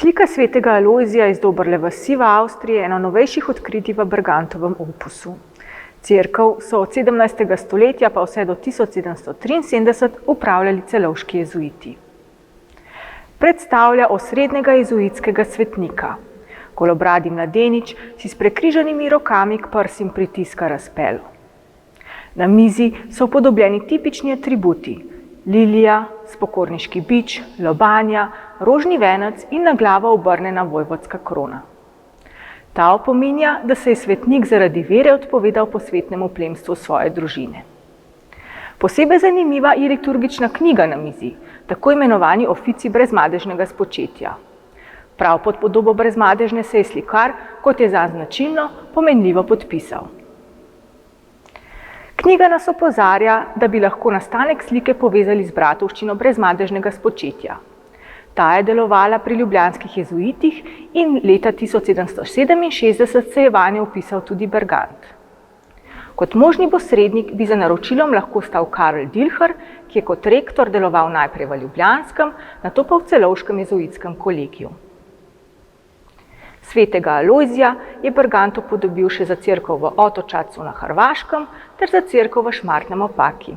Slika svetega Alojzija iz Doberle vasi v Avstriji je eno novejših odkritij v Bergantovem opusu. Cerkev so od 17. stoletja pa vse do 1773 upravljali celovški jezuiti. Predstavlja osrednjega jezuitskega svetnika. Golobradi mladenič si s prekrižanimi rokami k prsim pritiska razpelo. Na mizi so upodobljeni tipični atributi: lilija, spokorniški bič, lobanja, rožni venec in na glavo obrnjena vojvodska krona. Ta opominja, da se je svetnik zaradi vere odpovedal posvetnemu plemstvu svoje družine. Posebej zanimiva je liturgična knjiga na mizi, tako imenovani ofici brezmadežnega spočetja. Prav pod podobo brezmadežne se je slikar, kot je zanj značilno, pomenljivo podpisal. Knjiga nas opozarja, da bi lahko nastanek slike povezali z bratovščino brezmadežnega spočetja. Ta je delovala pri ljubljanskih jezuitih in leta 1767 se je vanjo vpisal tudi Bergant. Kot možni posrednik bi za naročilom lahko stal Karl Dilher, ki je kot rektor deloval najprej v ljubljanskem, nato pa v celovškem jezuitskem kolegiju. Svetega Alojzija je Bergant upodobil še za cerkev v Otočacu na Hrvaškem ter za cerkev v Šmartnem ob Paki.